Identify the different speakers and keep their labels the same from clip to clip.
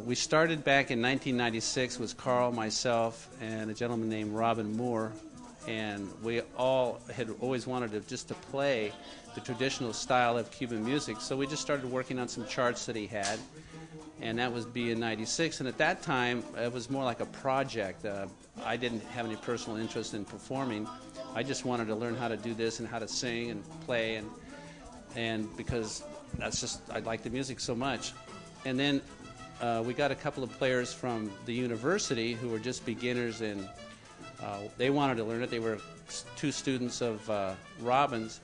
Speaker 1: We started back in 1996 with Carl, myself, and a gentleman named Robin Moore, and we all had always wanted to play the traditional style of Cuban music, so we just started working on some charts that he had, and that was in '96. And at that time, it was more like a project. I didn't have any personal interest in performing. I just wanted to learn how to do this and how to sing and play, and because I like the music so much. And then we got a couple of players from the university who were just beginners, and they wanted to learn it. They were two students of Robin's,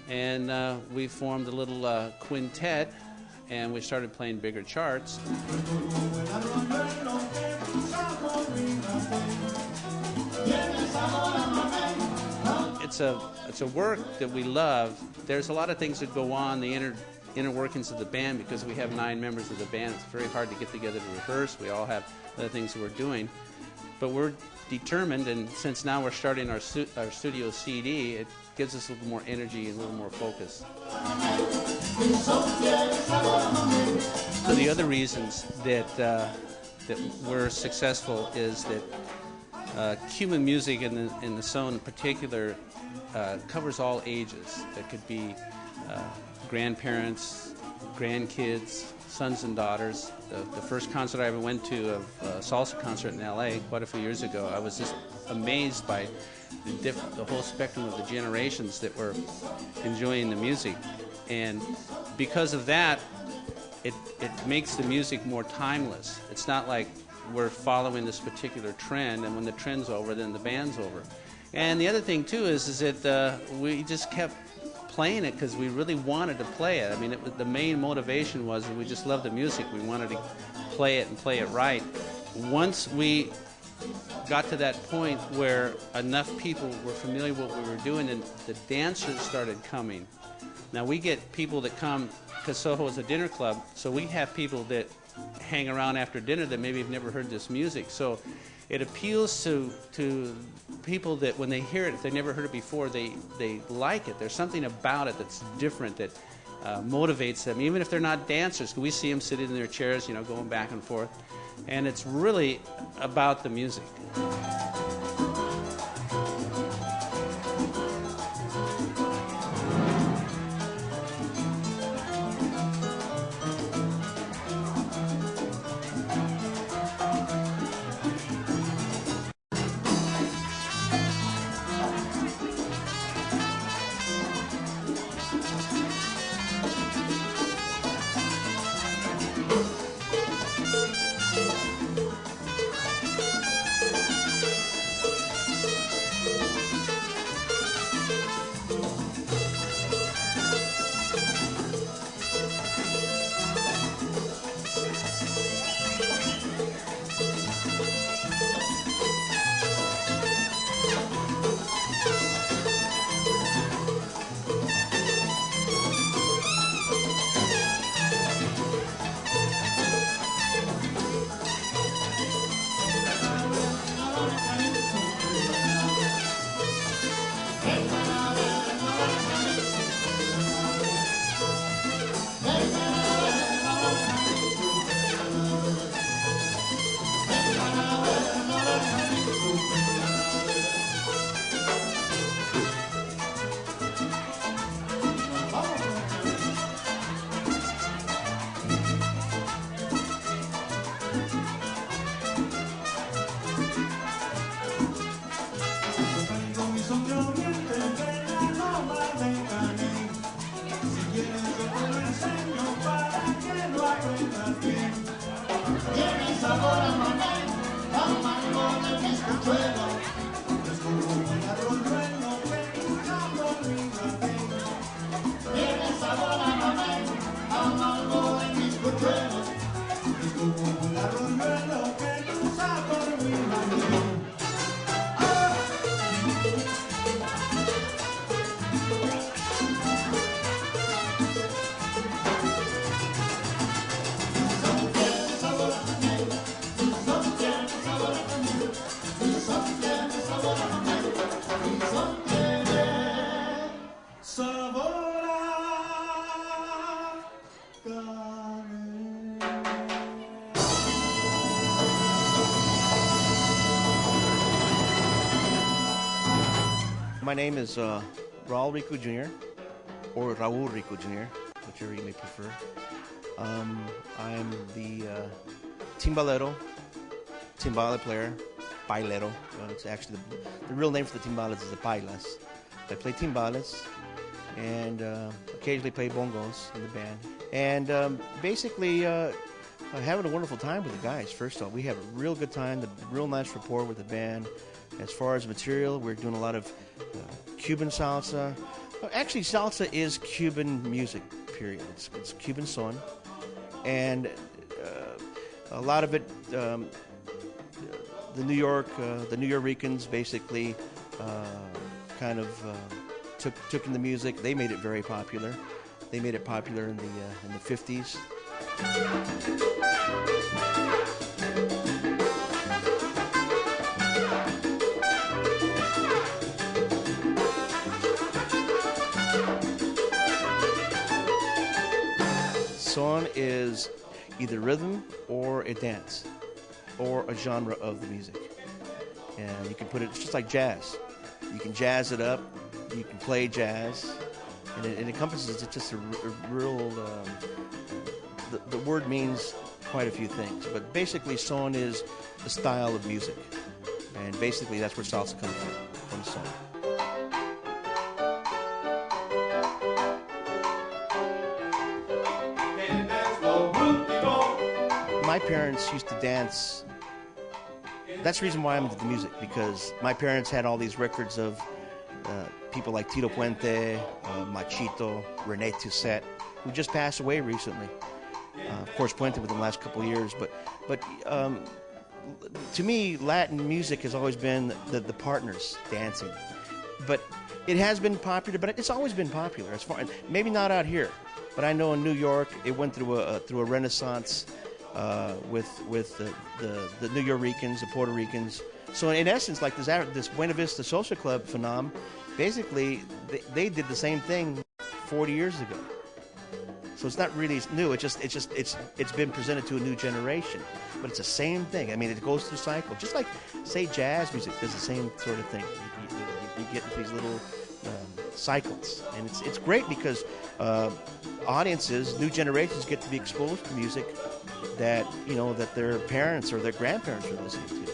Speaker 1: and we formed a little quintet, and we started playing bigger charts. It's a work that we love. There's a lot of things that go on, the inner workings of the band, because we have 9 members of the band. It's very hard to get together to rehearse. We all have other things that we're doing. But we're determined, and since now we're starting our studio CD, it gives us a little more energy and a little more focus. So the other reasons that we're successful is that Cuban music in the son in particular covers all ages. It could be grandparents, grandkids, sons and daughters. The first concert I ever went to, a salsa concert in L.A. quite a few years ago, I was just amazed by the whole spectrum of the generations that were enjoying the music. And because of that, it makes the music more timeless. It's not like we're following this particular trend, and when the trend's over, then the band's over. And the other thing, too, is that we just kept playing it because we really wanted to play it. I mean, the main motivation was that we just loved the music. We wanted to play it and play it right. Once we got to that point where enough people were familiar with what we were doing, and the dancers started coming. Now, we get people that come, because Soho is a dinner club, so we have people that hang around after dinner that maybe have never heard this music. So it appeals to people that when they hear it, if they've never heard it before, they like it. There's something about it that's different that motivates them, even if they're not dancers. We see them sitting in their chairs, going back and forth. And it's really about the music.
Speaker 2: my name is Raul Rico Jr. or Raul Rico Jr., whichever you may prefer. I'm the timbalero, timbale player, bailero. It's actually the real name for the timbales is the bailas. I play timbales and occasionally play bongos in the band. And basically, having a wonderful time with the guys. First off, we have a real good time, real nice rapport with the band. As far as material, we're doing a lot of Cuban salsa. Actually, salsa is Cuban music, period. It's Cuban son. And a lot of it, the New Yorkers basically kind of took in the music. They made it very popular. They made it popular in the 50s. Son is either rhythm or a dance or a genre of the music. And you can put it just like jazz. You can jazz it up, you can play jazz, and it encompasses just a real, the word means quite a few things. But basically son is the style of music. And basically that's where salsa comes from son. My parents used to dance. That's the reason why I'm into the music, because my parents had all these records of people like Tito Puente, Machito, Rene Toussaint, who just passed away recently. Of course, Puente within the last couple of years, but to me, Latin music has always been the partners dancing. But it has been popular, but it's always been popular. As far maybe not out here, but I know in New York it went through a renaissance. With the New Yorkers, the Puerto Ricans. So in essence, like this Buena Vista Social Club phenomenon, basically they did the same thing 40 years ago. So it's not really new. It's been presented to a new generation, but it's the same thing. I mean, it goes through cycle, just like say jazz music does the same sort of thing. You get these little cycles, and it's great because audiences, new generations, get to be exposed to music that their parents or their grandparents are listening to.